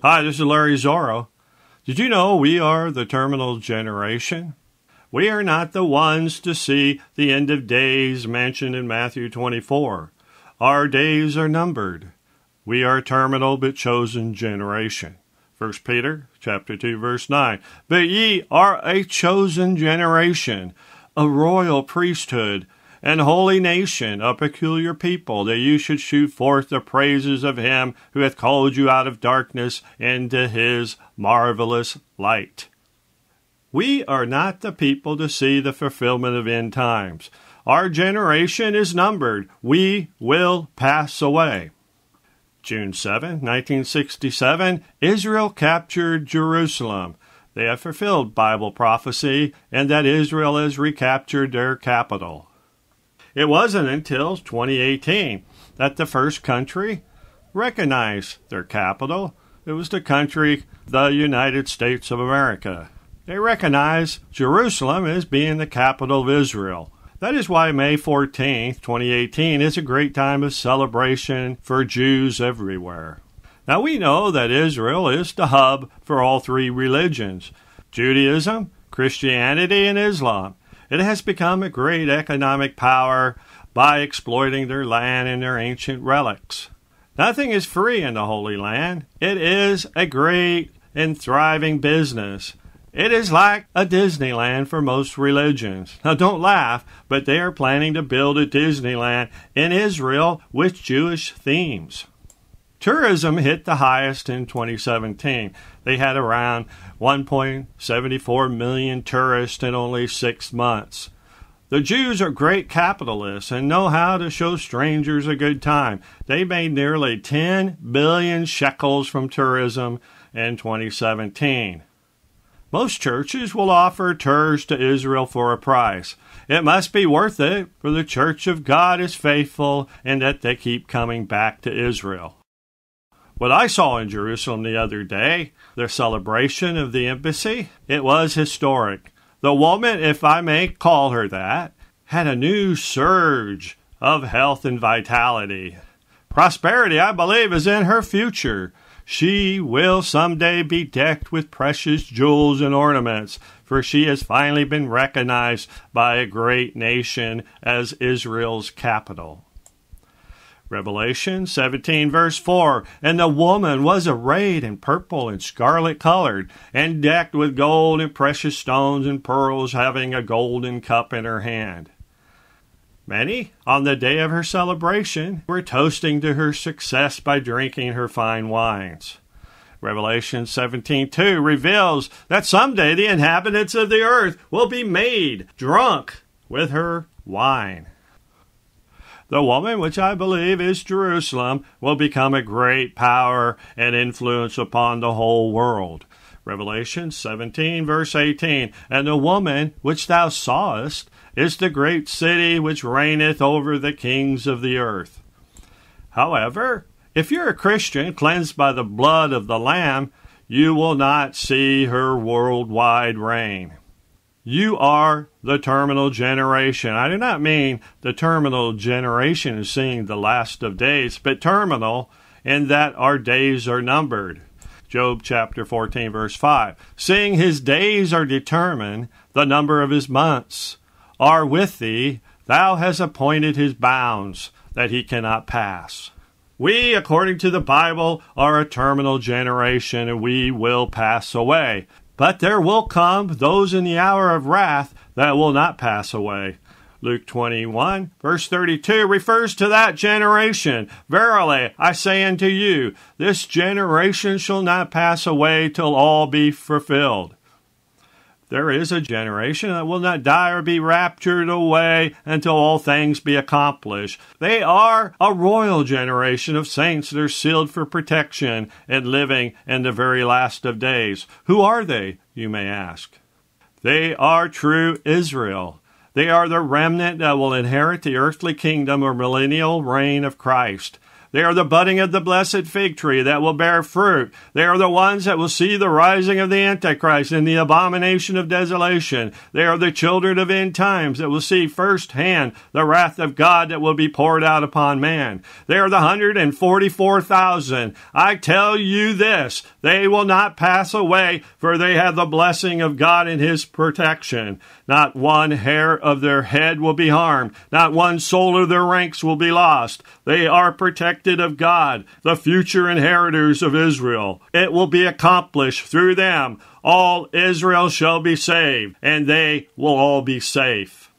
Hi, this is Larry Zorro. Did you know we are the terminal generation? We are not the ones to see the end of days mentioned in Matthew 24. Our days are numbered. We are a terminal but chosen generation. 1 Peter chapter 2, verse 9. But ye are a chosen generation, a royal priesthood, and holy nation, a peculiar people, that you should shew forth the praises of him who hath called you out of darkness into his marvelous light. We are not the people to see the fulfillment of end times. Our generation is numbered. We will pass away. June 7, 1967, Israel captured Jerusalem. They have fulfilled Bible prophecy, and that Israel has recaptured their capital. It wasn't until 2018 that the first country recognized their capital. It was the country, the United States of America. They recognize Jerusalem as being the capital of Israel. That is why May 14, 2018 is a great time of celebration for Jews everywhere. Now we know that Israel is the hub for all three religions, Judaism, Christianity, and Islam. It has become a great economic power by exploiting their land and their ancient relics. Nothing is free in the Holy Land. It is a great and thriving business. It is like a Disneyland for most religions. Now don't laugh, but they are planning to build a Disneyland in Israel with Jewish themes. Tourism hit the highest in 2017. They had around 1.74 million tourists in only 6 months. The Jews are great capitalists and know how to show strangers a good time. They made nearly 10 billion shekels from tourism in 2017. Most churches will offer tours to Israel for a price. It must be worth it, for the Church of God is faithful and that they keep coming back to Israel. What I saw in Jerusalem the other day, the celebration of the embassy, it was historic. The woman, if I may call her that, had a new surge of health and vitality. Prosperity, I believe, is in her future. She will someday be decked with precious jewels and ornaments, for she has finally been recognized by a great nation as Israel's capital. Revelation 17, verse 4, And the woman was arrayed in purple and scarlet colored, and decked with gold and precious stones and pearls, having a golden cup in her hand. Many, on the day of her celebration, were toasting to her success by drinking her fine wines. Revelation 17:2 reveals that someday the inhabitants of the earth will be made drunk with her wine. The woman, which I believe is Jerusalem, will become a great power and influence upon the whole world. Revelation 17, verse 18, And the woman which thou sawest is the great city which reigneth over the kings of the earth. However, if you're a Christian cleansed by the blood of the Lamb, you will not see her worldwide reign. You are the terminal generation. I do not mean the terminal generation is seeing the last of days, but terminal in that our days are numbered. Job chapter 14, verse 5. Seeing his days are determined, the number of his months are with thee, thou hast appointed his bounds, that he cannot pass. We, according to the Bible, are a terminal generation, and we will pass away. But there will come those in the hour of wrath that will not pass away. Luke 21, verse 32 refers to that generation. Verily, I say unto you, this generation shall not pass away till all be fulfilled. There is a generation that will not die or be raptured away until all things be accomplished. They are a royal generation of saints that are sealed for protection and living in the very last of days. Who are they, you may ask? They are true Israel. They are the remnant that will inherit the earthly kingdom or millennial reign of Christ. They are the budding of the blessed fig tree that will bear fruit. They are the ones that will see the rising of the Antichrist and the abomination of desolation. They are the children of end times that will see firsthand the wrath of God that will be poured out upon man. They are the 144,000. I tell you this, they will not pass away, for they have the blessing of God in his protection. Not one hair of their head will be harmed. Not one soul of their ranks will be lost. They are protected of God, the future inheritors of Israel. It will be accomplished through them. All Israel shall be saved, and they will all be safe.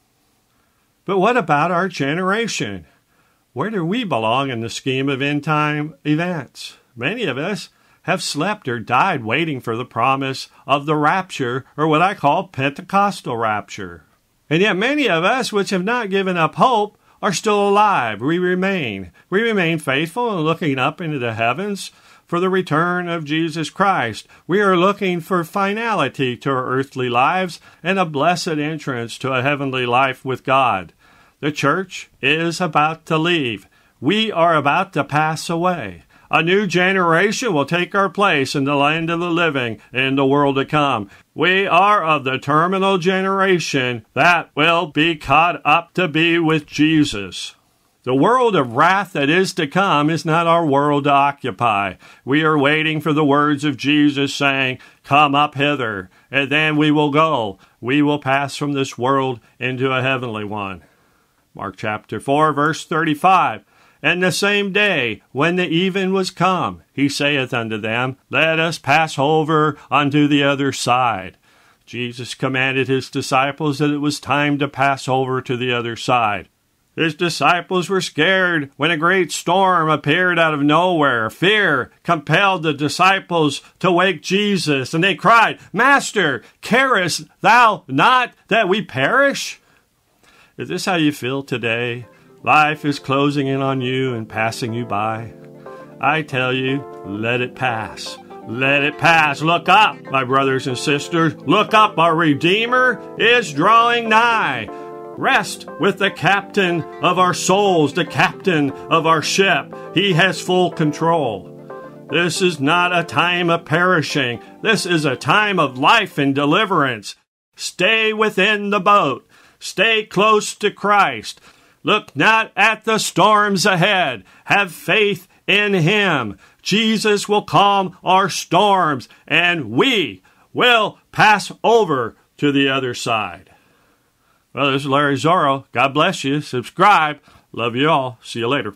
But what about our generation? Where do we belong in the scheme of end-time events? Many of us have slept or died waiting for the promise of the rapture, or what I call Pentecostal rapture. And yet many of us which have not given up hope are still alive. We remain faithful and looking up into the heavens for the return of Jesus Christ. We are looking for finality to our earthly lives and a blessed entrance to a heavenly life with God. The church is about to leave. We are about to pass away. A new generation will take our place in the land of the living in the world to come. We are of the terminal generation that will be caught up to be with Jesus. The world of wrath that is to come is not our world to occupy. We are waiting for the words of Jesus saying, "Come up hither," and then we will go. We will pass from this world into a heavenly one. Mark chapter 4, verse 35. And the same day, when the even was come, he saith unto them, Let us pass over unto the other side. Jesus commanded his disciples that it was time to pass over to the other side. His disciples were scared when a great storm appeared out of nowhere. Fear compelled the disciples to wake Jesus, and they cried, Master, carest thou not that we perish? Is this how you feel today? Life is closing in on you and passing you by. I tell you, let it pass. Let it pass. Look up, my brothers and sisters. Look up, our Redeemer is drawing nigh. Rest with the captain of our souls, the captain of our ship. He has full control. This is not a time of perishing. This is a time of life and deliverance. Stay within the boat. Stay close to Christ. Look not at the storms ahead. Have faith in him. Jesus will calm our storms, and we will pass over to the other side. Well, this is Larry Zorro. God bless you. Subscribe. Love you all. See you later.